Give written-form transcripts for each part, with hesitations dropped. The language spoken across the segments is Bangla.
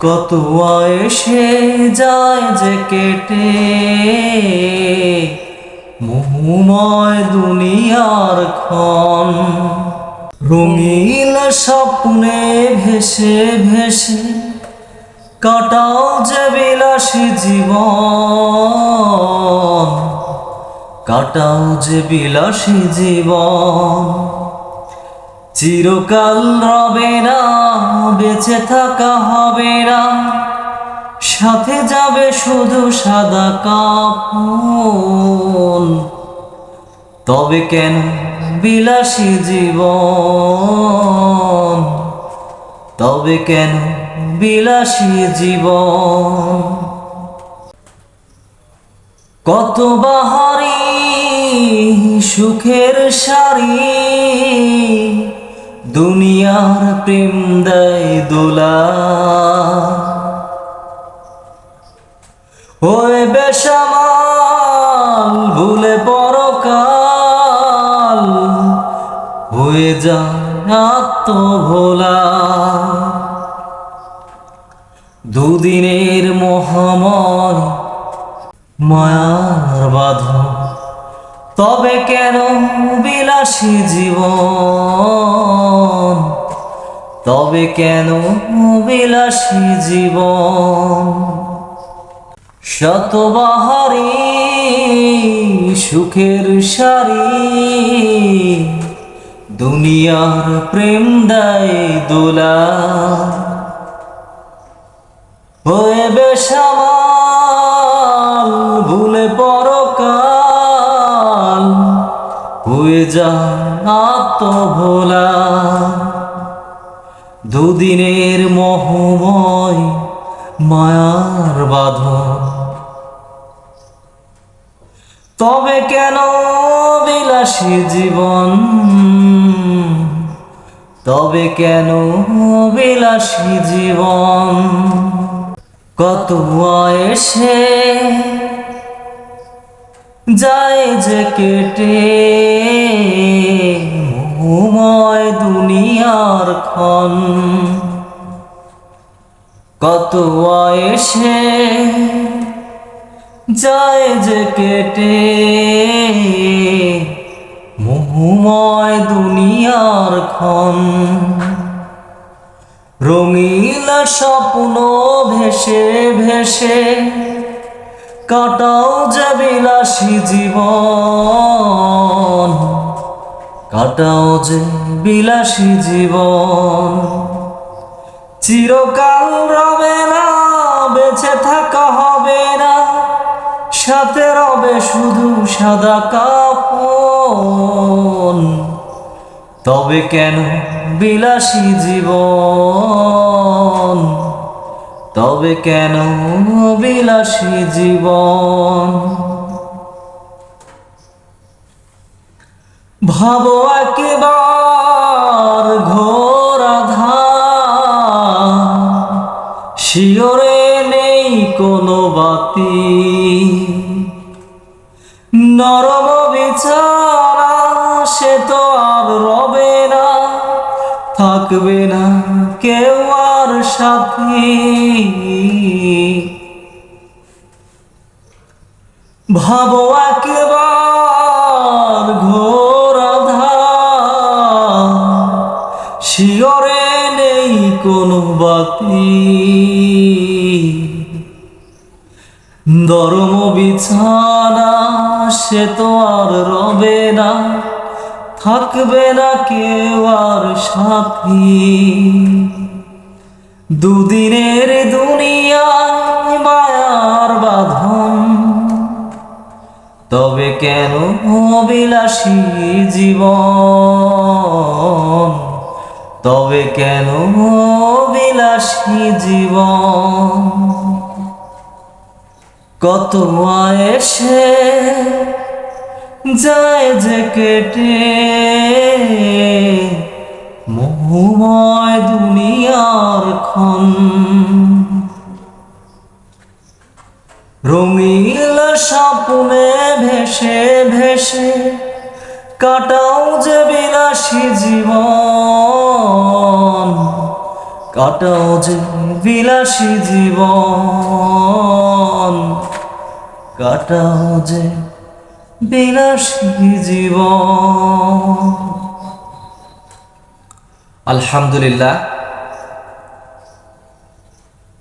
কত এসে যায় যে কেটে মোহময় দুনিয়ার ক্ষণ, রঙিন স্বপ্নে ভেসে ভেসে কাটাও যে বিলাসী জীবন, কাটাও যে বিলাসী জীবন। চিরকাল রবে না, বেঁচে থাকা হবে না, সাথে যাবে শুধু সাদা কাফন। তবে কেন বিলাসী জীবন, তবে কেন বিলাসী জীবন। কত বাহারি সুখের সারি, দুনিয়ার প্রেম দেয় দোলা। ওই বেসামাল ভুলে পরকাল, হয়ে যায় আত্মভোলা। দুদিনের মহাময় মায়ার বাঁধন, তবে কেন বিলাসী জীবন, তবে কেন বিলাসী জীবন। শতবাহারি সুখের সারি, দুনিয়ার প্রেম দেয় দোলা। হয়ে বেসামাল ভুলে পরকাল, হয়ে যায় আত্মভোলা। দুদিনের মোহময় মায়ার বাঁধন, তবে কেন বিলাসী জীবন, তবে কেন বিলাসী জীবন। কত এসে যায় যে কেটে মোহময় দুনিয়ার ক্ষণ, কত এসে যায় যে কেটে মোহময় দুনিয়ার ক্ষণ। রঙিন স্বপ্ন ভেসে ভেসে কাটাও যে বিলাসী জীবন, কাটাও যে বিলাসী জীবন। চিরকাল রবে না, বেঁচে থাকা হবে না, সাথে রবে শুধু সাদা কাফন। তবে কেন বিলাসী জীবন, তবে কেন বিলাসী জীবন। ভাবো একবার ঘোর আঁধার, শিয়রে নেই কোনো বাতি, নরম বিছানা সে তো আর রবে না, থাকবে না কেউ আর সাথী। ভাবো একবার ঘোর আঁধার, শিয়রে নেই কোনো বাতি, নরম বিছানা সে তো আর রবে না, থাকবে না কেউ আর সাথী। দুদিনের দুনিয়ায় মায়ার বাঁধন, তবে কেন বিলাসী জীবন, তবে কেন বিলাসী জীবন। কত এসে যায় যে কেটে মোহময় দুনিয়ার ক্ষণ, রঙিন স্বপ্নে ভেসে ভেসে কাটাও যে বিলাসী জীবন, কাটাও যে বিলাসী জীবন, কাটাও যে বিলাসী জীবন। আলহামদুলিল্লাহ,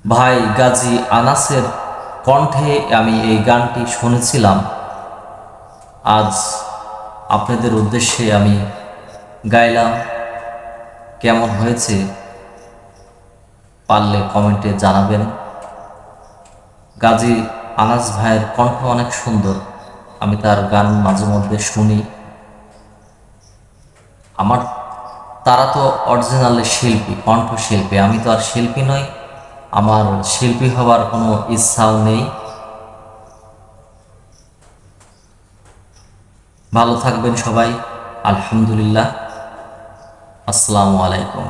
ভাই গাজী আনাসের কণ্ঠে আমি এই গানটি শুনেছিলাম। আজ আপনাদের উদ্দেশ্যে আমি গাইলাম। কেমন হয়েছে পারলে কমেন্টে জানাবেন। গাজী আনাস ভাইয়ের কণ্ঠ অনেক সুন্দর, আমি তার গান মাঝে মধ্যে শুনি। তারা তো অরিজিনালি শিল্পী, কণ্ঠশিল্পী, আমি তো আর শিল্পী নই, আমার শিল্পী হবার কোনো ইচ্ছাও নেই। ভালো থাকবেন সবাই। আলহামদুলিল্লাহ, আসসালামু আলাইকুম।